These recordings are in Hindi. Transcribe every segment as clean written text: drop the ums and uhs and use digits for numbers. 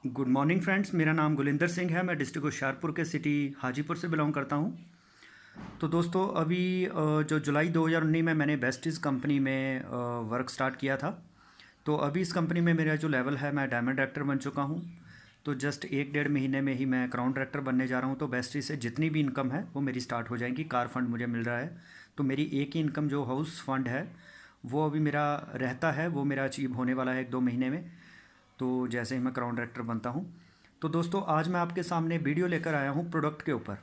Good morning friends. मेरा नाम गुलिंदर सिंह है। मैं डिस्ट्रिक्ट होशियारपुर के सिटी हाजीपुर से बिलोंग करता हूँ। तो दोस्तों अभी जो जुलाई 2019 में मैंने बेस्टीज़ कंपनी में वर्क स्टार्ट किया था। तो अभी इस कंपनी में मेरा जो लेवल है, मैं डायमंड डायरेक्टर बन चुका हूँ। तो जस्ट 1 डेढ़ महीने में ही मैं क्राउन डायरेक्टर बनने जा रहा हूँ। तो बेस्टीज से जितनी भी इनकम है वो मेरी स्टार्ट हो जाएगी। कार फंड मुझे मिल रहा है। तो मेरी एक ही इनकम जो हाउस फंड है वो अभी मेरा रहता है, वो मेरा अचीव होने वाला है 1 2 महीने में। तो जैसे ही मैं क्राउन डायरेक्टर बनता हूँ। तो दोस्तों आज मैं आपके सामने वीडियो लेकर आया हूँ प्रोडक्ट के ऊपर।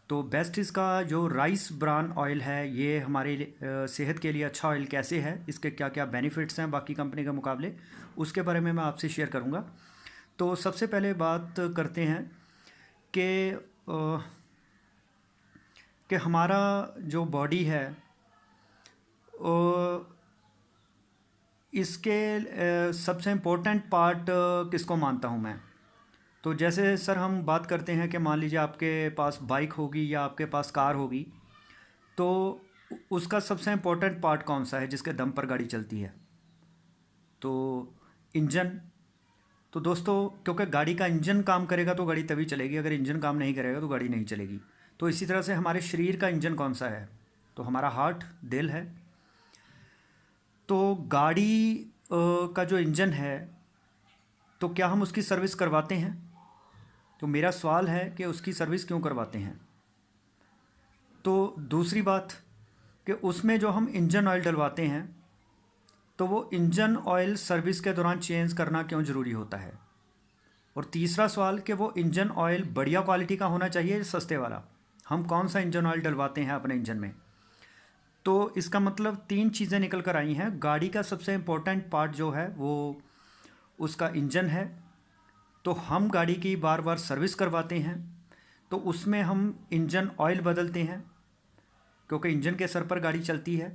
तो बेस्ट इसका जो राइस ब्रान ऑयल है, ये हमारे सेहत के लिए अच्छा ऑयल कैसे है, इसके क्या क्या बेनिफिट्स हैं बाकी कंपनी के मुकाबले, उसके बारे में मैं आपसे शेयर करूँगा। तो सबसे पहले बात करते हैं कि हमारा जो बॉडी है इसके सबसे इम्पोर्टेंट पार्ट किसको मानता हूँ मैं। तो जैसे सर हम बात करते हैं कि मान लीजिए आपके पास बाइक होगी या आपके पास कार होगी, तो उसका सबसे इम्पोर्टेंट पार्ट कौन सा है जिसके दम पर गाड़ी चलती है? तो इंजन। तो दोस्तों क्योंकि गाड़ी का इंजन काम करेगा तो गाड़ी तभी चलेगी, अगर इंजन काम नहीं करेगा तो गाड़ी नहीं चलेगी। तो इसी तरह से हमारे शरीर का इंजन कौन सा है? तो हमारा हार्ट, दिल है। तो गाड़ी का जो इंजन है, तो क्या हम उसकी सर्विस करवाते हैं? तो मेरा सवाल है कि उसकी सर्विस क्यों करवाते हैं। तो दूसरी बात कि उसमें जो हम इंजन ऑयल डलवाते हैं, तो वो इंजन ऑयल सर्विस के दौरान चेंज करना क्यों ज़रूरी होता है। और तीसरा सवाल कि वो इंजन ऑयल बढ़िया क्वालिटी का होना चाहिए या सस्ते वाला, हम कौन सा इंजन ऑयल डलवाते हैं अपने इंजन में। तो इसका मतलब तीन चीज़ें निकल कर आई हैं। गाड़ी का सबसे इम्पोर्टेंट पार्ट जो है वो उसका इंजन है। तो हम गाड़ी की बार बार सर्विस करवाते हैं, तो उसमें हम इंजन ऑयल बदलते हैं, क्योंकि इंजन के सर पर गाड़ी चलती है।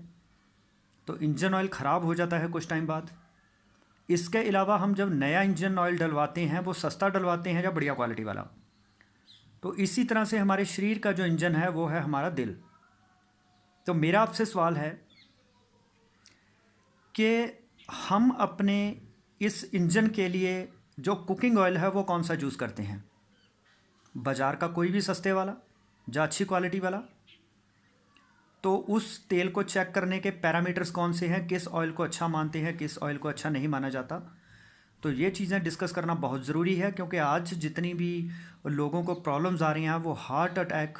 तो इंजन ऑयल ख़राब हो जाता है कुछ टाइम बाद। इसके अलावा हम जब नया इंजन ऑयल डलवाते हैं, वो सस्ता डलवाते हैं या बढ़िया क्वालिटी वाला। तो इसी तरह से हमारे शरीर का जो इंजन है वो है हमारा दिल। तो मेरा आपसे सवाल है कि हम अपने इस इंजन के लिए जो कुकिंग ऑयल है वो कौन सा चूज़ करते हैं? बाज़ार का कोई भी सस्ते वाला या अच्छी क्वालिटी वाला? तो उस तेल को चेक करने के पैरामीटर्स कौन से हैं, किस ऑयल को अच्छा मानते हैं, किस ऑयल को अच्छा नहीं माना जाता। तो ये चीज़ें डिस्कस करना बहुत ज़रूरी है, क्योंकि आज जितनी भी लोगों को प्रॉब्लम्स आ रही हैं, वो हार्ट अटैक,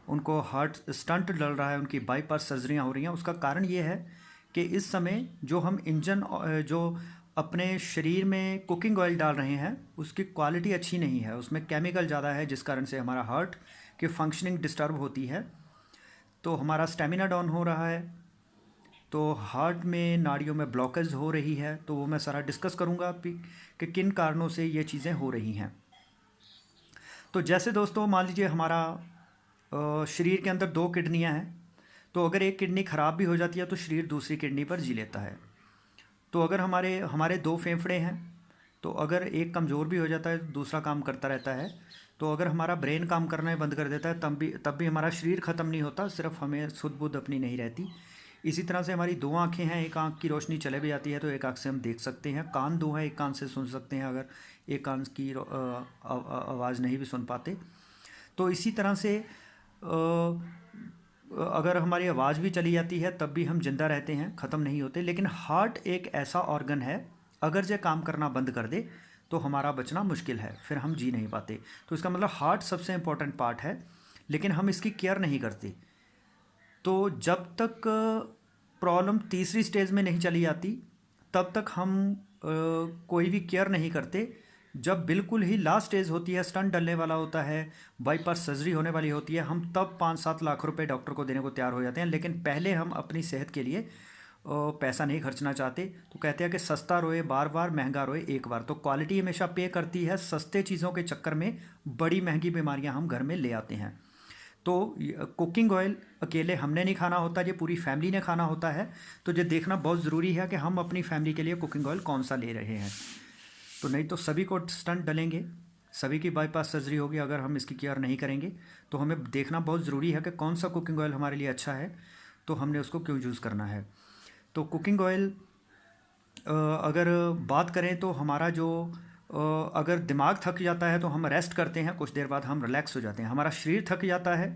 उनको हार्ट स्टंट डल रहा है, उनकी बाईपास सर्जरियाँ हो रही हैं, उसका कारण ये है कि इस समय जो हम जो अपने शरीर में कुकिंग ऑयल डाल रहे हैं उसकी क्वालिटी अच्छी नहीं है, उसमें केमिकल ज़्यादा है, जिस कारण से हमारा हार्ट की फंक्शनिंग डिस्टर्ब होती है। तो हमारा स्टेमिना डाउन हो रहा है, तो हार्ट में नाड़ियों में ब्लॉकेज हो रही है। तो वो मैं सारा डिस्कस करूँगा कि किन कारणों से ये चीज़ें हो रही हैं। तो जैसे दोस्तों मान लीजिए हमारा शरीर के अंदर दो किडनियाँ हैं। तो अगर एक किडनी ख़राब भी हो जाती है तो शरीर दूसरी किडनी पर जी लेता है। तो अगर हमारे हमारे दो फेफड़े हैं, तो अगर एक कमज़ोर भी हो जाता है तो दूसरा काम करता रहता है। तो अगर हमारा ब्रेन काम करना ही बंद कर देता है तब भी हमारा शरीर ख़त्म नहीं होता, सिर्फ हमें सुध बुध अपनी नहीं रहती। इसी तरह से हमारी दो आँखें हैं, एक आँख की रोशनी चले भी जाती है तो एक आँख से हम देख सकते हैं। कान दो हैं, एक कान से सुन सकते हैं, अगर एक कान की आवाज़ नहीं भी सुन पाते। तो इसी तरह से अगर हमारी आवाज़ भी चली जाती है तब भी हम जिंदा रहते हैं, ख़त्म नहीं होते। लेकिन हार्ट एक ऐसा ऑर्गन है, अगर जो काम करना बंद कर दे तो हमारा बचना मुश्किल है, फिर हम जी नहीं पाते। तो इसका मतलब हार्ट सबसे इम्पोर्टेंट पार्ट है, लेकिन हम इसकी केयर नहीं करते। तो जब तक प्रॉब्लम तीसरी स्टेज में नहीं चली आती तब तक हम कोई भी केयर नहीं करते। जब बिल्कुल ही लास्ट स्टेज होती है, स्टंट डलने वाला होता है, बाईपास सर्जरी होने वाली होती है, हम तब 5 7 लाख रुपए डॉक्टर को देने को तैयार हो जाते हैं। लेकिन पहले हम अपनी सेहत के लिए पैसा नहीं खर्चना चाहते। तो कहते हैं कि सस्ता रोए बार बार, महंगा रोए एक बार। तो क्वालिटी हमेशा पे करती है। सस्ते चीज़ों के चक्कर में बड़ी महंगी बीमारियां हम घर में ले आते हैं। तो कुकिंग ऑयल अकेले हमने नहीं खाना होता, ये पूरी फैमिली ने खाना होता है। तो ये देखना बहुत ज़रूरी है कि हम अपनी फैमिली के लिए कुकिंग ऑयल कौन सा ले रहे हैं। तो नहीं तो सभी को स्टंट डलेंगे, सभी की बाईपास सर्जरी होगी अगर हम इसकी केयर नहीं करेंगे। तो हमें देखना बहुत ज़रूरी है कि कौन सा कुकिंग ऑयल हमारे लिए अच्छा है, तो हमने उसको क्यों यूज़ करना है। तो कुकिंग ऑयल अगर बात करें तो हमारा जो अगर दिमाग थक जाता है तो हम रेस्ट करते हैं, कुछ देर बाद हम रिलैक्स हो जाते हैं। हमारा शरीर थक जाता है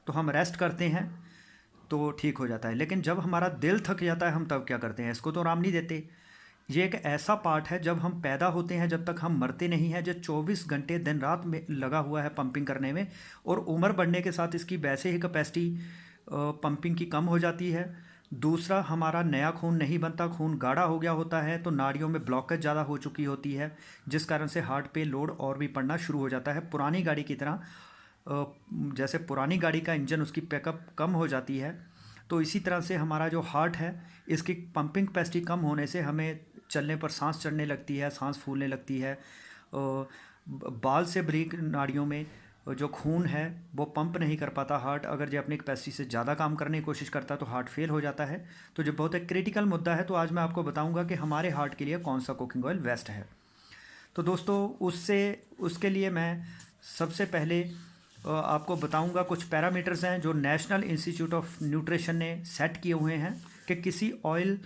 तो हम रेस्ट करते हैं तो ठीक हो जाता है। लेकिन जब हमारा दिल थक जाता है हम तब क्या करते हैं? इसको तो आराम नहीं देते। ये एक ऐसा पार्ट है, जब हम पैदा होते हैं जब तक हम मरते नहीं हैं, जो 24 घंटे दिन रात में लगा हुआ है पंपिंग करने में। और उम्र बढ़ने के साथ इसकी वैसे ही कैपेसिटी पंपिंग की कम हो जाती है। दूसरा, हमारा नया खून नहीं बनता, खून गाढ़ा हो गया होता है, तो नाड़ियों में ब्लॉकेज ज़्यादा हो चुकी होती है, जिस कारण से हार्ट पे लोड और भी पड़ना शुरू हो जाता है। पुरानी गाड़ी की तरह जैसे पुरानी गाड़ी का इंजन, उसकी पिकअप कम हो जाती है, तो इसी तरह से हमारा जो हार्ट है, इसकी पंपिंग कैपेसिटी कम होने से हमें चलने पर सांस चढ़ने लगती है, सांस फूलने लगती है। बाल से बारीक नाड़ियों में जो खून है वो पंप नहीं कर पाता हार्ट। अगर जो अपनी कैपेसिटी से ज़्यादा काम करने की कोशिश करता है तो हार्ट फेल हो जाता है। तो जो बहुत एक क्रिटिकल मुद्दा है, तो आज मैं आपको बताऊंगा कि हमारे हार्ट के लिए कौन सा कुकिंग ऑयल बेस्ट है। तो दोस्तों, उसके लिए मैं सबसे पहले आपको बताऊंगा कुछ पैरामीटर्स हैं जो नेशनल इंस्टीट्यूट ऑफ न्यूट्रिशन ने सेट किए हुए हैं कि किसी ऑयल,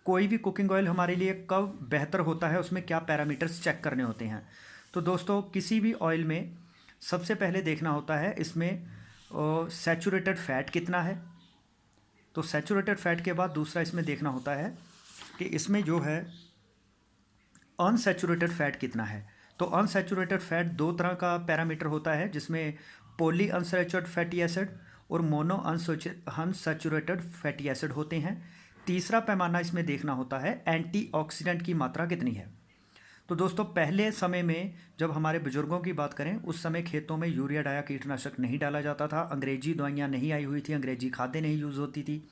कोई भी कुकिंग ऑयल हमारे लिए कब बेहतर होता है, उसमें क्या पैरामीटर्स चेक करने होते हैं। तो दोस्तों, किसी भी ऑयल में सबसे पहले देखना होता है इसमें सैचुरेटेड फैट कितना है। तो सैचुरेटेड फैट के बाद दूसरा इसमें देखना होता है कि इसमें जो है अनसैचुरेटेड फैट कितना है। तो अनसैचुरेटेड फैट दो तरह का पैरामीटर होता है, जिसमें पॉली अनसैचुरेटेड फैटी एसिड और मोनो अनसैचुरेटेड फैटी एसिड होते हैं। तीसरा पैमाना इसमें देखना होता है एंटीऑक्सीडेंट की मात्रा कितनी है। तो दोस्तों, पहले समय में जब हमारे बुजुर्गों की बात करें, उस समय खेतों में यूरिया डाया कीटनाशक नहीं डाला जाता था, अंग्रेजी दवाइयाँ नहीं आई हुई थी, अंग्रेजी खादें नहीं यूज़ होती थी।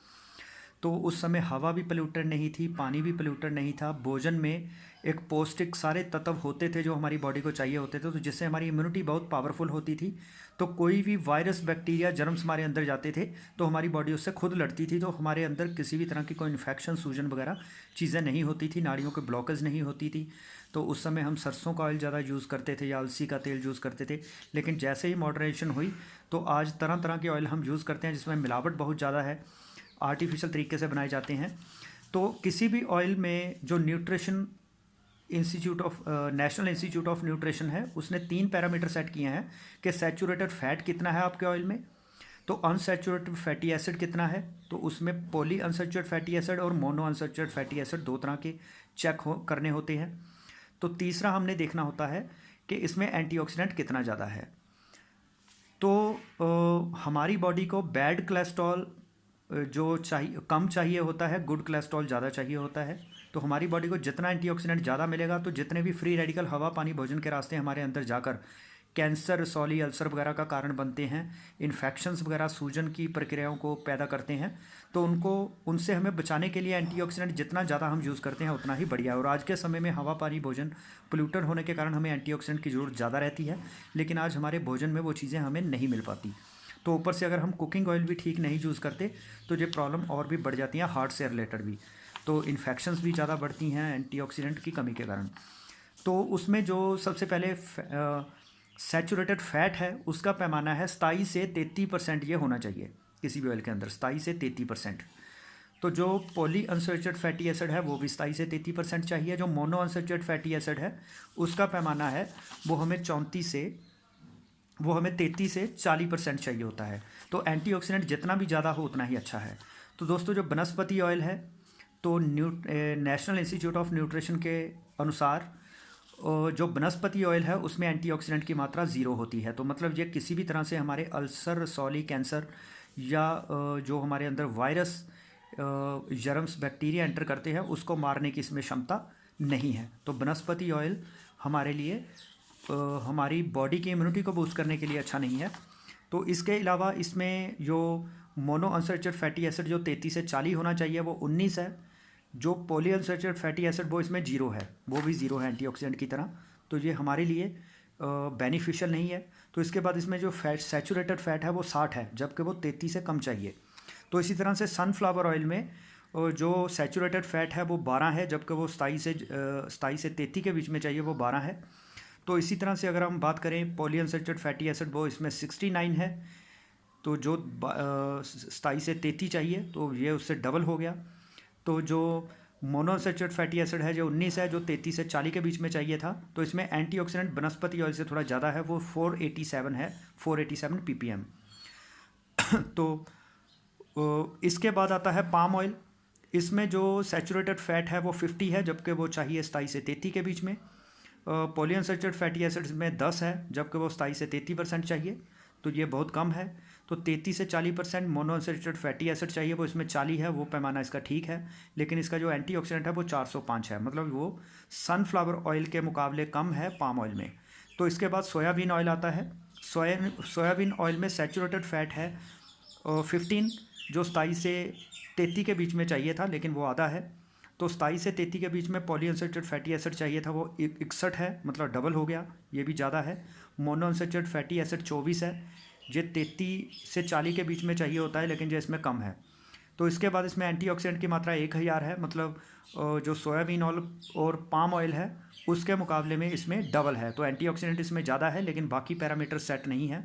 तो उस समय हवा भी पोल्यूटेड नहीं थी, पानी भी पोल्यूटेड नहीं था, भोजन में एक पौष्टिक सारे तत्व होते थे जो हमारी बॉडी को चाहिए होते थे, तो जिससे हमारी इम्यूनिटी बहुत पावरफुल होती थी। तो कोई भी वायरस, बैक्टीरिया, जर्म्स हमारे अंदर जाते थे तो हमारी बॉडी उससे खुद लड़ती थी, तो हमारे अंदर किसी भी तरह की कोई इन्फेक्शन, सूजन वगैरह चीज़ें नहीं होती थी, नाड़ियों के ब्लॉकेज नहीं होती थी। तो उस समय हम सरसों का ऑयल ज़्यादा यूज़ करते थे या अलसी का तेल यूज़ करते थे। लेकिन जैसे ही मॉडरेशन हुई तो आज तरह तरह के ऑयल हम यूज़ करते हैं जिसमें मिलावट बहुत ज़्यादा है, आर्टिफिशियल तरीके से बनाए जाते हैं। तो किसी भी ऑयल में जो नेशनल इंस्टीट्यूट ऑफ न्यूट्रिशन है, उसने 3 पैरामीटर सेट किए हैं कि सैचुरेटेड फैट कितना है आपके ऑयल में, तो अनसैचुरेटेड फैटी एसिड कितना है, तो उसमें पॉली अनसैचुरेटेड फैटी एसिड और मोनो अनसैचुरेटेड फैटी एसिड दो तरह के करने होते हैं। तो तीसरा हमने देखना होता है कि इसमें एंटीऑक्सीडेंट कितना ज़्यादा है। तो हमारी बॉडी को बैड कोलेस्ट्रॉल जो चाहिए कम चाहिए होता है, गुड कोलेस्ट्रॉल ज़्यादा चाहिए होता है। तो हमारी बॉडी को जितना एंटीऑक्सीडेंट ज़्यादा मिलेगा, तो जितने भी फ्री रेडिकल हवा, पानी, भोजन के रास्ते हमारे अंदर जाकर कैंसर, रसौली, अल्सर वगैरह का कारण बनते हैं, इन्फेक्शंस वगैरह, सूजन की प्रक्रियाओं को पैदा करते हैं, तो उनसे हमें बचाने के लिए एंटीऑक्सीडेंट जितना ज़्यादा हम यूज़ करते हैं उतना ही बढ़िया है। और आज के समय में हवा, पानी, भोजन पोल्यूटेड होने के कारण हमें एंटीऑक्सीडेंट की ज़रूरत ज़्यादा रहती है, लेकिन आज हमारे भोजन में वो चीज़ें हमें नहीं मिल पाती। तो ऊपर से अगर हम कुकिंग ऑयल भी ठीक नहीं यूज़ करते तो ये प्रॉब्लम और भी बढ़ जाती हैं, हार्ट से रिलेटेड भी। तो इन्फेक्शंस भी ज़्यादा बढ़ती हैं एंटीऑक्सीडेंट की कमी के कारण। तो उसमें जो सबसे पहले सैचुरेटेड फैट है, उसका पैमाना है 27 से 33% ये होना चाहिए किसी भी ऑयल के अंदर, 27 से 33%। तो जो पॉली अनसैचुरेटेड फैटी एसिड है वो भी 27 से 33% चाहिए। जो मोनो अनसैचुरेटेड फैटी एसिड है उसका पैमाना है वो हमें 33 से 40% चाहिए होता है। तो एंटीऑक्सीडेंट जितना भी ज़्यादा हो उतना ही अच्छा है। तो दोस्तों, जो वनस्पति ऑयल है, तो नेशनल इंस्टीट्यूट ऑफ न्यूट्रिशन के अनुसार जो वनस्पति ऑयल है उसमें एंटीऑक्सीडेंट की मात्रा 0 होती है। तो मतलब ये किसी भी तरह से हमारे अल्सर, रसौली, कैंसर या जो हमारे अंदर वायरस, जर्म्स, बैक्टीरिया एंटर करते हैं उसको मारने की इसमें क्षमता नहीं है। तो वनस्पति ऑयल हमारे लिए हमारी बॉडी की इम्यूनिटी को बूस्ट करने के लिए अच्छा नहीं है। तो इसके अलावा इसमें जो मोनो अनसैचुरेटेड फैटी एसिड जो 33 से 40 होना चाहिए वो 19 है। जो पॉली अनसैचुरेटेड फैटी एसिड वो इसमें 0 है, वो भी 0 है एंटीऑक्सीडेंट की तरह। तो ये हमारे लिए बेनिफिशियल नहीं है। तो इसके बाद इसमें जो सैचुरेटेड फैट है वो 60 है, जबकि वो 33 से कम चाहिए। तो इसी तरह से सनफ्लावर ऑयल में जो सैचुरेटेड फैट है वो 12 है, जबकि वो 27 से 33 के बीच में चाहिए, वो 12 है। तो इसी तरह से अगर हम बात करें पॉली अनसैचुरेटेड फैटी एसिड, वो इसमें 69 है। तो जो 27 से 33 चाहिए तो ये उससे डबल हो गया। तो जो मोनोअनसैचुरेटेड फैटी एसिड है जो 19 है, जो 33 से 40 के बीच में चाहिए था। तो इसमें एंटीऑक्सीडेंट वनस्पति ऑयल से थोड़ा ज़्यादा है, वो 487 है, 487 ppm। तो इसके बाद आता है पाम ऑयल। इसमें जो सैचुरेटेड फैट है वो 50 है, जबकि वो चाहिए 27 से 33 के बीच में। पॉलीअनसैचुरेटेड फैटी एसिड्स में 10 है, जबकि वो 27 से 33% चाहिए, तो ये बहुत कम है। तो 33 से 40% मोनोअनसैचुरेटेड फैटी एसिड चाहिए, वो इसमें 40 है, वो पैमाना इसका ठीक है। लेकिन इसका जो एंटीऑक्सीडेंट है वो 405 है, मतलब वो सनफ्लावर ऑयल के मुकाबले कम है पाम ऑयल में। तो इसके बाद सोयाबीन ऑयल आता है। सोयाबीन ऑयल में सैचुरेटेड फैट है 15, जो 27 से 33 के बीच में चाहिए था, लेकिन वो आधा है। तो 27 से 33 के बीच में पॉलीअनसैचुरेटेड फैटी एसिड चाहिए था, वो 61 है, मतलब डबल हो गया, ये भी ज़्यादा है। मोनोअनसैचुरेटेड फैटी एसिड 24 है, ये 33 से 40 के बीच में चाहिए होता है, लेकिन ये इसमें कम है। तो इसके बाद इसमें एंटीऑक्सीडेंट की मात्रा 1000 है, मतलब जो सोयाबीन ऑयल और पाम ऑयल है उसके मुकाबले में इसमें डबल है। तो एंटीऑक्सीडेंट इसमें ज़्यादा है, लेकिन बाकी पैरामीटर सेट नहीं है।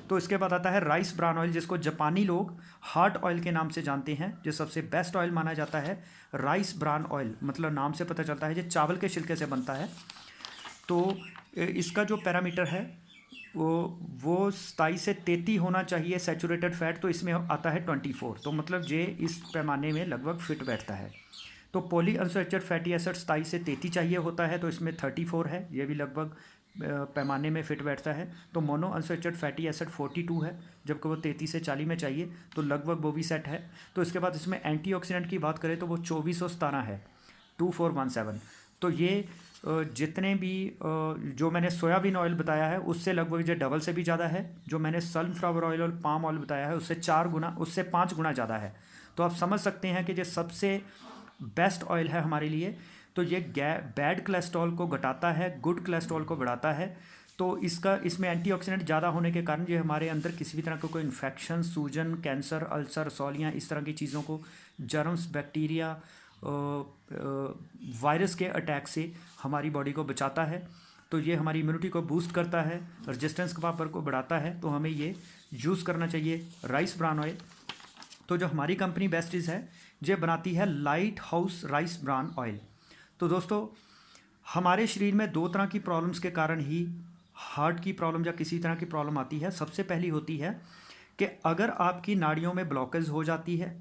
तो इसके बाद आता है राइस ब्रान ऑयल, जिसको जापानी लोग हार्ट ऑयल के नाम से जानते हैं, जो सबसे बेस्ट ऑयल माना जाता है राइस ब्रान ऑयल, मतलब नाम से पता चलता है ये चावल के छिलके से बनता है। तो इसका जो पैरामीटर है वो 27 से 33 होना चाहिए सैचुरेटेड फैट, तो इसमें आता है 24, तो मतलब ये इस पैमाने में लगभग फिट बैठता है। तो पॉली अनसैचुरेटेड फैटी एसिड 27 से 33 चाहिए होता है, तो इसमें 34 है, ये भी लगभग पैमाने में फिट बैठता है। तो मोनो अनसैचुरेटेड फैटी एसिड 42 है, जबकि वो 33 से 40 में चाहिए, तो लगभग वो भी सेट है। तो इसके बाद इसमें एंटीऑक्सीडेंट की बात करें तो वो 2417 है, 2417। तो ये जितने भी जो मैंने सोयाबीन ऑयल बताया है उससे लगभग जो डबल से भी ज़्यादा है। जो मैंने सनफ्लावर ऑयल और पाम ऑयल बताया है उससे 4 गुना, उससे 5 गुना ज़्यादा है। तो आप समझ सकते हैं कि ये सबसे बेस्ट ऑयल है हमारे लिए। तो ये बैड कोलेस्ट्रॉल को घटाता है, गुड कोलेस्ट्रॉल को बढ़ाता है। तो इसमें एंटीऑक्सीडेंट ज़्यादा होने के कारण ये हमारे अंदर किसी भी तरह का कोई इन्फेक्शन, सूजन, कैंसर, अल्सर, सौलियाँ, इस तरह की चीज़ों को, जर्म्स, बैक्टीरिया, वायरस के अटैक से हमारी बॉडी को बचाता है। तो ये हमारी इम्यूनिटी को बूस्ट करता है, रेजिस्टेंस पावर को बढ़ाता है। तो हमें ये यूज़ करना चाहिए राइस ब्रान ऑयल। तो जो हमारी कंपनी बेस्टीज है ये बनाती है light house rice bran oil. तो दोस्तों, हमारे शरीर में 2 तरह की प्रॉब्लम्स के कारण ही हार्ट की प्रॉब्लम या किसी तरह की प्रॉब्लम आती है। सबसे पहली होती है कि अगर आपकी नाड़ियों में ब्लॉकेज हो जाती है,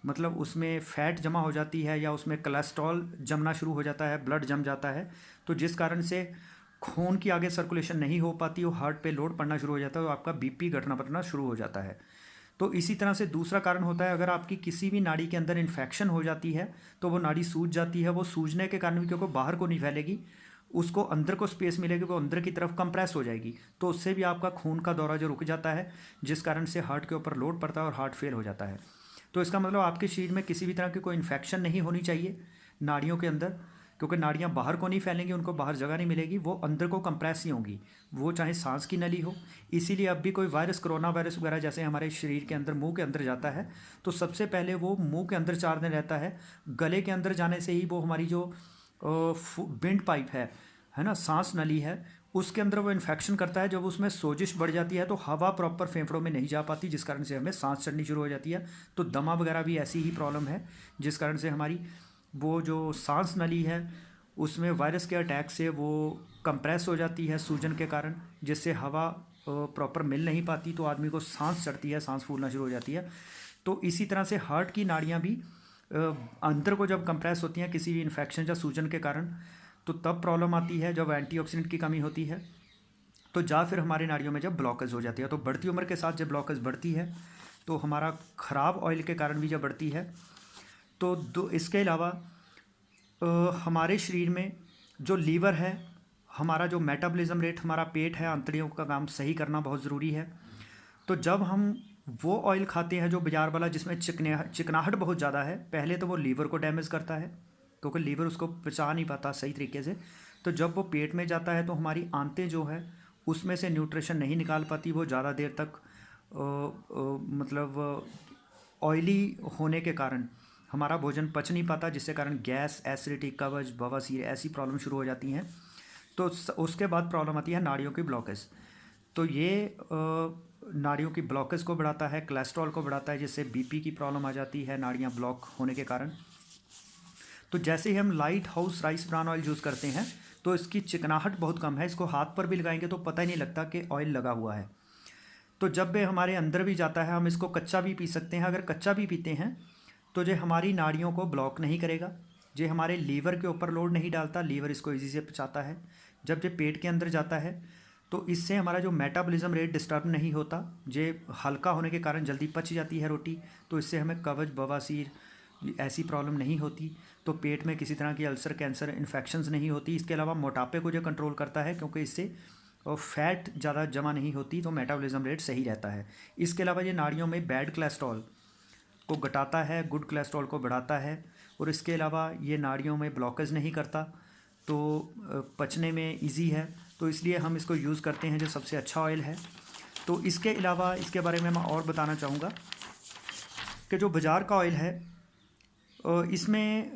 मतलब उसमें फ़ैट जमा हो जाती है या उसमें कोलेस्ट्रॉल जमना शुरू हो जाता है, ब्लड जम जाता है, तो जिस कारण से खून की आगे सर्कुलेशन नहीं हो पाती, वो हार्ट पे लोड पड़ना शुरू हो जाता है, तो आपका बीपी घटना बढ़ना शुरू हो जाता है। तो इसी तरह से दूसरा कारण होता है, अगर आपकी किसी भी नाड़ी के अंदर इन्फेक्शन हो जाती है तो वो नाड़ी सूज जाती है। वो सूजने के कारण भी, क्योंकि बाहर को नहीं फैलेगी, उसको अंदर को स्पेस मिलेगी, वो अंदर की तरफ कंप्रेस हो जाएगी, तो उससे भी आपका खून का दौरा जो रुक जाता है, जिस कारण से हार्ट के ऊपर लोड पड़ता है और हार्ट फेल हो जाता है। तो इसका मतलब आपके शरीर में किसी भी तरह की कोई इन्फेक्शन नहीं होनी चाहिए नाड़ियों के अंदर, क्योंकि नाड़ियाँ बाहर को नहीं फैलेंगी, उनको बाहर जगह नहीं मिलेगी, वो अंदर को कंप्रेस ही होंगी, वो चाहे सांस की नली हो। इसीलिए अब भी कोई वायरस, कोरोना वायरस वगैरह जैसे हमारे शरीर के अंदर, मुंह के अंदर जाता है, तो सबसे पहले वो मुंह के अंदर 4 दिन रहता है। गले के अंदर जाने से ही वो हमारी जो विंड पाइप है ना, सांस नली है, उसके अंदर वो इन्फेक्शन करता है। जब उसमें सोजिश बढ़ जाती है तो हवा प्रॉपर फेफड़ों में नहीं जा पाती, जिस कारण से हमें सांस चढ़नी शुरू हो जाती है। तो दमा वगैरह भी ऐसी ही प्रॉब्लम है, जिस कारण से हमारी वो जो सांस नली है उसमें वायरस के अटैक से वो कंप्रेस हो जाती है सूजन के कारण, जिससे हवा प्रॉपर मिल नहीं पाती, तो आदमी को सांस चढ़ती है, सांस फूलना शुरू हो जाती है। तो इसी तरह से हार्ट की नाड़ियाँ भी अंदर को जब कंप्रेस होती हैं किसी भी इन्फेक्शन या सूजन के कारण, तो तब प्रॉब्लम आती है जब एंटीऑक्सीडेंट की कमी होती है। तो या फिर हमारी नाड़ियों में जब ब्लॉकेज हो जाती है, तो बढ़ती उम्र के साथ जब ब्लॉकेज बढ़ती है तो हमारा ख़राब ऑयल के कारण भी जब बढ़ती है। तो इसके अलावा हमारे शरीर में जो लीवर है, हमारा जो मेटाबॉलिज्म रेट, हमारा पेट है, आंतड़ियों का काम सही करना बहुत ज़रूरी है। तो जब हम वो ऑयल खाते हैं जो बाज़ार वाला, जिसमें चिकनाहट बहुत ज़्यादा है, पहले तो वो लीवर को डैमेज करता है, क्योंकि लीवर उसको पचा नहीं पाता सही तरीके से। तो जब वो पेट में जाता है तो हमारी आंतें जो है उसमें से न्यूट्रिशन नहीं निकाल पाती, वो ज़्यादा देर तक मतलब ऑयली होने के कारण हमारा भोजन पच नहीं पाता, जिससे कारण गैस, एसिडिटी, कब्ज, बवासीर ऐसी प्रॉब्लम शुरू हो जाती हैं। तो उसके बाद प्रॉब्लम आती है नाड़ियों की ब्लॉकेज। तो ये नाड़ियों की ब्लॉकेज को बढ़ाता है, कोलेस्ट्रॉल को बढ़ाता है, जिससे बीपी की प्रॉब्लम आ जाती है नाड़ियाँ ब्लॉक होने के कारण। तो जैसे ही हम light house rice bran oil use करते हैं तो इसकी चिकनाहट बहुत कम है, इसको हाथ पर भी लगाएंगे तो पता ही नहीं लगता कि ऑयल लगा हुआ है। तो जब भी हमारे अंदर भी जाता है, हम इसको कच्चा भी पी सकते हैं। अगर कच्चा भी पीते हैं तो ये हमारी नाड़ियों को ब्लॉक नहीं करेगा, ये हमारे लीवर के ऊपर लोड नहीं डालता, लीवर इसको इजी से पचाता है। जब ये पेट के अंदर जाता है तो इससे हमारा जो मेटाबॉलिज्म रेट डिस्टर्ब नहीं होता, ये हल्का होने के कारण जल्दी पच जाती है रोटी, तो इससे हमें कब्ज, बवासीर ऐसी प्रॉब्लम नहीं होती। तो पेट में किसी तरह की अल्सर, कैंसर, इन्फेक्शंस नहीं होती। इसके अलावा मोटापे को जो कंट्रोल करता है, क्योंकि इससे फैट ज़्यादा जमा नहीं होती, तो मेटाबॉलिज्म रेट सही रहता है। इसके अलावा ये नाड़ियों में बैड कोलेस्ट्रॉल को घटाता है, गुड कोलेस्ट्रॉल को बढ़ाता है। और इसके अलावा ये नाड़ियों में ब्लॉकेज नहीं करता, तो पचने में इजी है, तो इसलिए हम इसको यूज़ करते हैं, जो सबसे अच्छा ऑयल है। तो इसके अलावा इसके बारे में मैं और बताना चाहूँगा कि जो बाज़ार का ऑयल है इसमें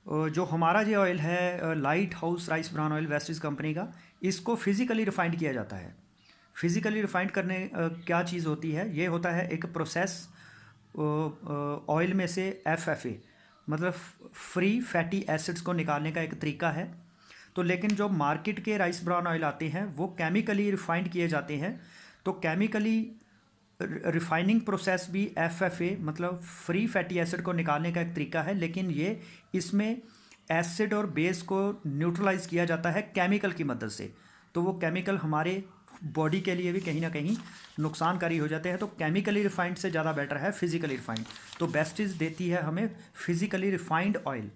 जो हमारा ये ऑयल है light house rice bran oil Vestige company का, इसको फिज़िकली रिफाइंड किया जाता है। फिज़िकली रिफाइंड करने क्या चीज़ होती है, ये होता है एक प्रोसेस ऑयल में से FFA मतलब फ्री फैटी एसिड्स को निकालने का एक तरीका है। तो लेकिन जो मार्केट के राइस ब्रान ऑयल आते हैं वो केमिकली रिफाइंड किए जाते हैं। तो केमिकली रिफाइनिंग प्रोसेस भी FFA मतलब फ्री फैटी एसिड को निकालने का एक तरीका है, लेकिन ये इसमें एसिड और बेस को न्यूट्रलाइज किया जाता है केमिकल की मदद से। तो वो केमिकल हमारे बॉडी के लिए भी कहीं ना कहीं नुकसानकारी हो जाते हैं। तो केमिकली रिफाइंड से ज़्यादा बेटर है फिज़िकली रिफाइंड। तो बेस्टीज देती है हमें फिज़िकली रिफाइंड ऑयल।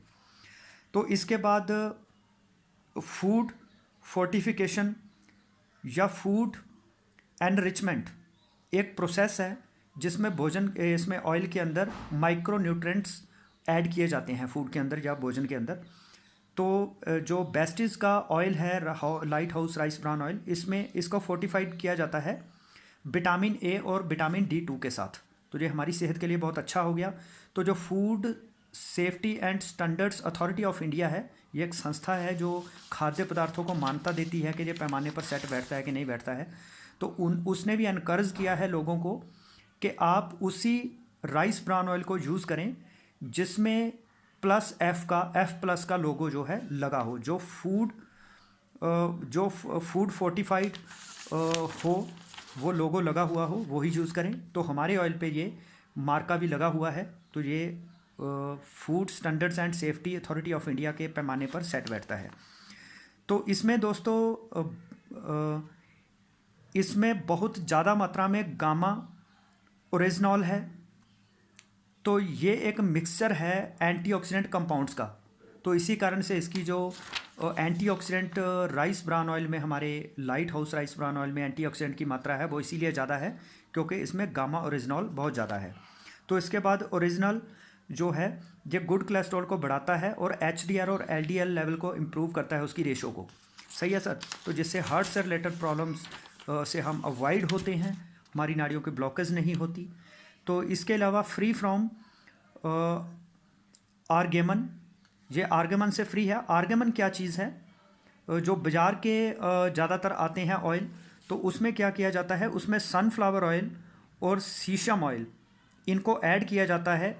तो इसके बाद फूड फोर्टिफिकेशन या फूड एनरिचमेंट एक प्रोसेस है जिसमें इसमें ऑयल के अंदर माइक्रो न्यूट्रेंट्स ऐड किए जाते हैं फूड के अंदर या भोजन के अंदर। तो जो बेस्टीज का ऑयल है light house rice bran oil, इसमें इसको फोर्टिफाइड किया जाता है विटामिन A और विटामिन D2 के साथ। तो ये हमारी सेहत के लिए बहुत अच्छा हो गया। तो जो food safety and standards authority of India है, ये एक संस्था है जो खाद्य पदार्थों को मान्यता देती है कि ये पैमाने पर सेट बैठता है कि नहीं बैठता है। तो उसने भी एनकरेज किया है लोगों को कि आप उसी राइस ब्रान ऑयल को यूज़ करें जिसमें F+ का लोगो जो है लगा हो, जो फूड फोर्टिफाइड हो, वो लोगो लगा हुआ हो, वही यूज़ करें। तो हमारे ऑयल पे ये मार्का भी लगा हुआ है, तो ये food standards and safety authority of India के पैमाने पर सेट बैठता है। तो इसमें दोस्तों इसमें बहुत ज़्यादा मात्रा में गामा ओरिजिनॉल है। तो ये एक मिक्सचर है एंटीऑक्सीडेंट कंपाउंड्स का। तो इसी कारण से इसकी जो एंटीऑक्सीडेंट राइस ब्रान ऑयल में, हमारे light house rice bran oil में एंटीऑक्सीडेंट की मात्रा है वो इसीलिए ज़्यादा है क्योंकि इसमें गामा ओरिजिनॉल बहुत ज़्यादा है। तो इसके बाद ओरिजिनल जो है ये गुड कोलेस्ट्रॉल को बढ़ाता है और HDL और LDL लेवल को इम्प्रूव करता है, उसकी रेशो को। सही है सर। तो जिससे हार्ट से रिलेटेड प्रॉब्लम्स से हम अवॉइड होते हैं, हमारी नाड़ियों की ब्लॉकेज नहीं होती। तो इसके अलावा फ्री फ्रॉम आर्गेमन, ये आर्गेमन से फ्री है। आर्गेमन क्या चीज़ है, जो बाज़ार के ज़्यादातर आते हैं ऑयल, तो उसमें क्या किया जाता है, उसमें सनफ्लावर ऑयल और सीशम ऑयल इनको ऐड किया जाता है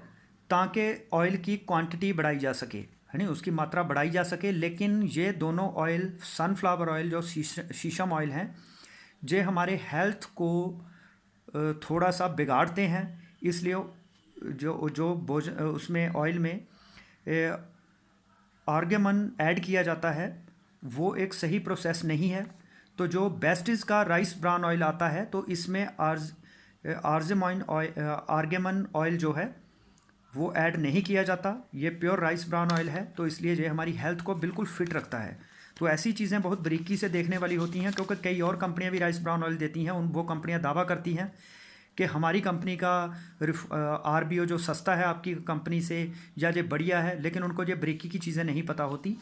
ताकि ऑयल की क्वांटिटी बढ़ाई जा सके, है नहीं, उसकी मात्रा बढ़ाई जा सके। लेकिन ये दोनों ऑयल, सनफ्लावर ऑयल जो शीशम ऑयल हैं, ये हमारे हेल्थ को थोड़ा सा बिगाड़ते हैं। इसलिए जो उसमें ऑयल में आर्गेमन ऐड किया जाता है वो एक सही प्रोसेस नहीं है। तो जो बेस्टीज का राइस ब्रान ऑयल आता है तो इसमें आर्गेमन ऑयल जो है वो ऐड नहीं किया जाता, ये प्योर राइस ब्रान ऑयल है। तो इसलिए ये हमारी हेल्थ को बिल्कुल फिट रखता है। तो ऐसी चीज़ें बहुत बारीकी से देखने वाली होती हैं, क्योंकि कई और कंपनियां भी राइस ब्रान ऑयल देती हैं। वो कंपनियां दावा करती हैं कि हमारी कंपनी का RBO जो सस्ता है आपकी कंपनी से, या ये बढ़िया है, लेकिन उनको ये बारीकी की चीज़ें नहीं पता होती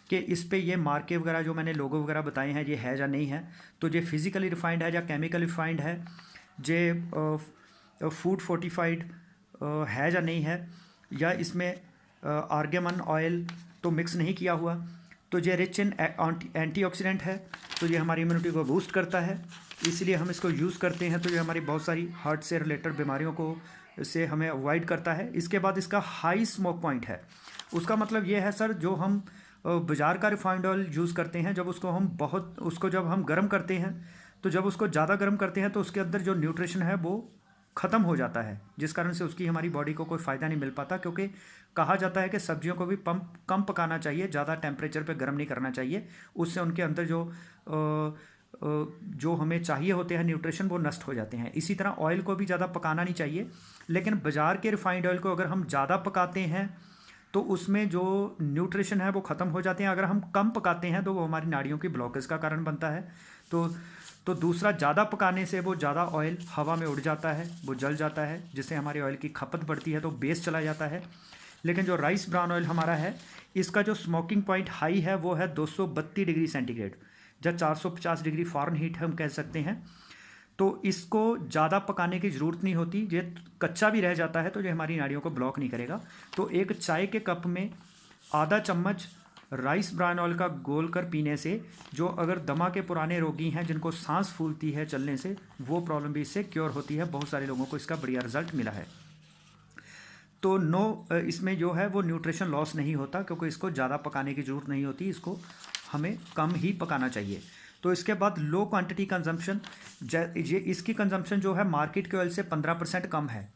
कि इस पे ये मार्के वगैरह जो मैंने लोगो वगैरह बताए हैं ये है या नहीं है। तो ये फिज़िकली रिफाइंड है या केमिकल रिफाइंड है, ये फूड फोर्टिफाइड है या नहीं है, या इसमें आर्गेमन ऑयल तो मिक्स नहीं किया हुआ। तो ये रिच इन एंटीऑक्सीडेंट है, तो ये हमारी इम्यूनिटी को बूस्ट करता है, इसलिए हम इसको यूज़ करते हैं। तो ये हमारी बहुत सारी हार्ट से रिलेटेड बीमारियों को से हमें अवॉइड करता है। इसके बाद इसका हाई स्मोक पॉइंट है। उसका मतलब ये है सर, जो हम बाज़ार का रिफाइंड ऑयल यूज़ करते हैं, जब उसको जब हम गर्म करते हैं, तो जब उसको ज़्यादा गर्म करते हैं तो उसके अंदर जो न्यूट्रिशन है वो ख़त्म हो जाता है, जिस कारण से उसकी हमारी बॉडी को कोई फ़ायदा नहीं मिल पाता। क्योंकि कहा जाता है कि सब्जियों को भी कम पकाना चाहिए, ज़्यादा टेम्परेचर पे गर्म नहीं करना चाहिए, उससे उनके अंदर जो हमें चाहिए होते हैं न्यूट्रिशन वो नष्ट हो जाते हैं। इसी तरह ऑयल को भी ज़्यादा पकाना नहीं चाहिए, लेकिन बाज़ार के रिफाइंड ऑयल को अगर हम ज़्यादा पकाते हैं तो उसमें जो न्यूट्रिशन है वो ख़त्म हो जाते हैं। अगर हम कम पकाते हैं तो वो हमारी नाड़ियों की ब्लॉकेज का कारण बनता है। तो तो दूसरा, ज़्यादा पकाने से वो ज़्यादा ऑयल हवा में उड़ जाता है, वो जल जाता है, जिससे हमारे ऑयल की खपत बढ़ती है, तो बेस चला जाता है। लेकिन जो राइस ब्राउन ऑयल हमारा है, इसका जो स्मोकिंग पॉइंट हाई है वो है 232 डिग्री सेंटीग्रेड, या 450 डिग्री फ़ारेनहीट हम कह सकते हैं। तो इसको ज़्यादा पकाने की ज़रूरत नहीं होती, ये कच्चा भी रह जाता है तो ये हमारी नाड़ियों को ब्लॉक नहीं करेगा। तो एक चाय के कप में आधा चम्मच राइस ब्रान ऑयल का घोल कर पीने से, जो अगर दमा के पुराने रोगी हैं जिनको सांस फूलती है चलने से, वो प्रॉब्लम भी इससे क्योर होती है। बहुत सारे लोगों को इसका बढ़िया रिजल्ट मिला है। तो इसमें जो है वो न्यूट्रिशन लॉस नहीं होता, क्योंकि इसको ज़्यादा पकाने की ज़रूरत नहीं होती, इसको हमें कम ही पकाना चाहिए। तो इसके बाद लो क्वांटिटी कंजम्पशन, ये इसकी कंजम्पशन जो है मार्केट के ऑयल से 15% कम है।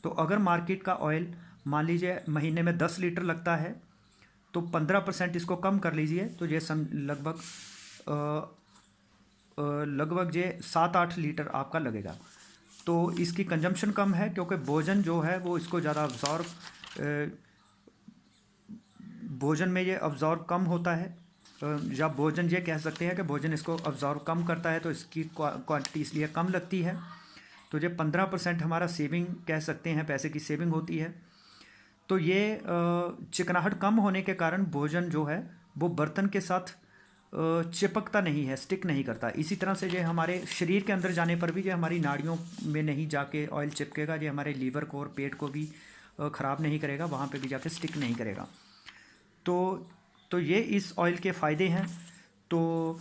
तो अगर मार्केट का ऑयल मान लीजिए महीने में 10 लीटर लगता है, तो 15% इसको कम कर लीजिए, तो ये लगभग ये 7-8 लीटर आपका लगेगा। तो इसकी कंजम्पशन कम है, क्योंकि भोजन जो है वो इसको ज़्यादा भोजन में ये अब्जॉर्व कम होता है, या भोजन ये कह सकते हैं कि भोजन इसको अब्जॉर्व कम करता है, तो इसकी क्वांटिटी इसलिए कम लगती है। तो ये 15% हमारा सेविंग कह सकते हैं, पैसे की सेविंग होती है। तो ये चिकनाहट कम होने के कारण भोजन जो है वो बर्तन के साथ चिपकता नहीं है, स्टिक नहीं करता। इसी तरह से ये हमारे शरीर के अंदर जाने पर भी ये हमारी नाड़ियों में नहीं जाके ऑयल चिपकेगा, ये हमारे लीवर को और पेट को भी ख़राब नहीं करेगा, वहाँ पे भी जाके स्टिक नहीं करेगा। तो ये इस ऑयल के फ़ायदे हैं। तो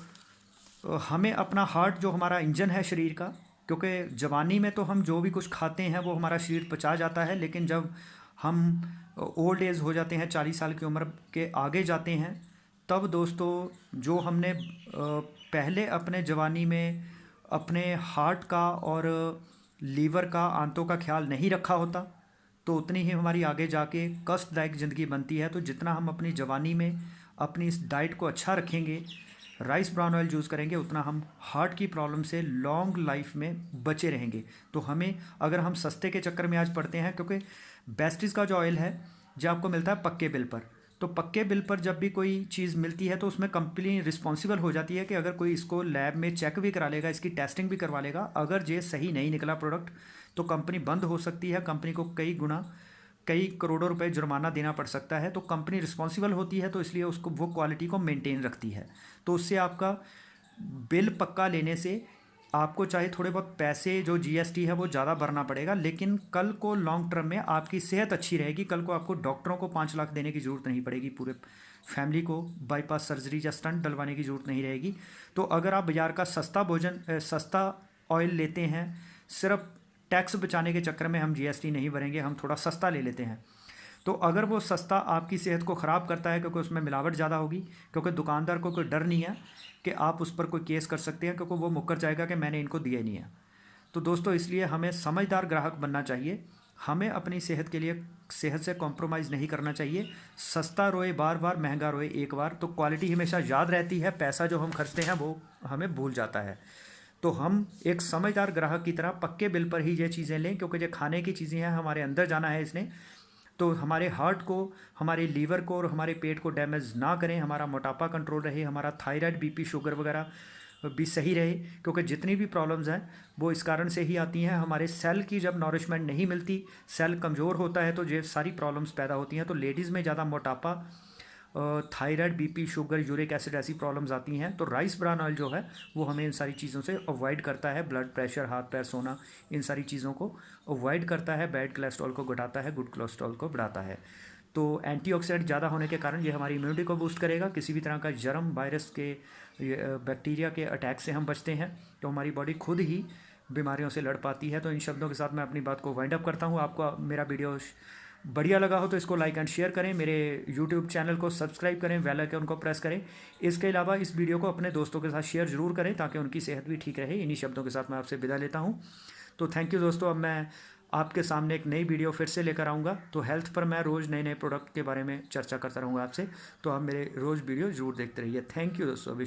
हमें अपना हार्ट, जो हमारा इंजन है शरीर का, क्योंकि जवानी में तो हम जो भी कुछ खाते हैं वो हमारा शरीर पचा जाता है, लेकिन जब हम ओल्ड एज हो जाते हैं, 40 साल की उम्र के आगे जाते हैं, तब दोस्तों जो हमने पहले अपने जवानी में अपने हार्ट का और लीवर का, आंतों का ख्याल नहीं रखा होता, तो उतनी ही हमारी आगे जाके कष्टदायक ज़िंदगी बनती है। तो जितना हम अपनी जवानी में अपनी इस डाइट को अच्छा रखेंगे, राइस ब्राउन ऑयल यूज़ करेंगे, उतना हम हार्ट की प्रॉब्लम से लॉन्ग लाइफ में बचे रहेंगे। तो हमें, अगर हम सस्ते के चक्कर में आज पड़ते हैं, क्योंकि बेस्टीज का जो ऑयल है जो आपको मिलता है पक्के बिल पर, तो पक्के बिल पर जब भी कोई चीज़ मिलती है तो उसमें कंपनी रिस्पॉन्सिबल हो जाती है कि अगर कोई इसको लैब में चेक भी करा लेगा, इसकी टेस्टिंग भी करवा लेगा, अगर ये सही नहीं निकला प्रोडक्ट, तो कंपनी बंद हो सकती है, कंपनी को कई करोड़ों रुपए जुर्माना देना पड़ सकता है। तो कंपनी रिस्पॉन्सिबल होती है, तो इसलिए उसको वो क्वालिटी को मेंटेन रखती है। तो उससे आपका बिल पक्का लेने से आपको चाहे थोड़े बहुत पैसे, जो जीएसटी है वो ज़्यादा भरना पड़ेगा, लेकिन कल को लॉन्ग टर्म में आपकी सेहत अच्छी रहेगी। कल को आपको डॉक्टरों को 5 लाख देने की ज़रूरत नहीं पड़ेगी, पूरे फैमिली को बाईपास सर्जरी या स्टंट डलवाने की ज़रूरत नहीं रहेगी। तो अगर आप बाज़ार का सस्ता ऑयल लेते हैं, सिर्फ टैक्स बचाने के चक्कर में हम जीएसटी नहीं भरेंगे, हम थोड़ा सस्ता ले लेते हैं, तो अगर वो सस्ता आपकी सेहत को ख़राब करता है, क्योंकि उसमें मिलावट ज़्यादा होगी, क्योंकि दुकानदार को कोई डर नहीं है कि आप उस पर कोई केस कर सकते हैं, क्योंकि वो मुकर जाएगा कि मैंने इनको दिया ही नहीं है। तो दोस्तों, इसलिए हमें समझदार ग्राहक बनना चाहिए। हमें अपनी सेहत के लिए सेहत से कॉम्प्रोमाइज़ नहीं करना चाहिए। सस्ता रोए बार बार, महंगा रोए एक बार। तो क्वालिटी हमेशा याद रहती है, पैसा जो हम खर्चते हैं वो हमें भूल जाता है। तो हम एक समझदार ग्राहक की तरह पक्के बिल पर ही ये चीज़ें लें, क्योंकि ये खाने की चीज़ें हैं, हमारे अंदर जाना है इसने। तो हमारे हार्ट को, हमारे लीवर को और हमारे पेट को डैमेज ना करें, हमारा मोटापा कंट्रोल रहे, हमारा थायराइड, बीपी, शुगर वगैरह भी सही रहे, क्योंकि जितनी भी प्रॉब्लम्स हैं वो इस कारण से ही आती हैं। हमारे सेल की जब नॉरिशमेंट नहीं मिलती, सेल कमज़ोर होता है, तो ये सारी प्रॉब्लम्स पैदा होती हैं। तो लेडीज़ में ज़्यादा मोटापा, thyroid, BP, sugar, uric acid, ऐसी प्रॉब्लम्स आती हैं। तो राइस ब्रान ऑयल जो है वो हमें इन सारी चीज़ों से अवॉइड करता है। ब्लड प्रेशर, हाथ पैर सोना, इन सारी चीज़ों को अवॉइड करता है। बैड कोलेस्ट्रॉल को घटाता है, गुड कोलेस्ट्रॉल को बढ़ाता है। तो एंटीऑक्सीडेंट ज़्यादा होने के कारण ये हमारी इम्यूनिटी को बूस्ट करेगा। किसी भी तरह का जर्म, वायरस के, बैक्टीरिया के अटैक से हम बचते हैं। तो हमारी बॉडी खुद ही बीमारियों से लड़ पाती है। तो इन शब्दों के साथ मैं अपनी बात को वाइंड अप करता हूँ। आपको मेरा वीडियो बढ़िया लगा हो तो इसको लाइक एंड शेयर करें, मेरे यूट्यूब चैनल को सब्सक्राइब करें, बेल आइकन को प्रेस करें। इसके अलावा इस वीडियो को अपने दोस्तों के साथ शेयर ज़रूर करें ताकि उनकी सेहत भी ठीक रहे। इन्हीं शब्दों के साथ मैं आपसे विदा लेता हूँ। तो थैंक यू दोस्तों। अब मैं आपके सामने एक नई वीडियो फिर से लेकर आऊँगा। तो हेल्थ पर मैं रोज़ नए नए प्रोडक्ट के बारे में चर्चा करता रहूँगा आपसे। तो आप मेरे रोज़ वीडियो ज़रूर देखते रहिए। थैंक यू दोस्तों।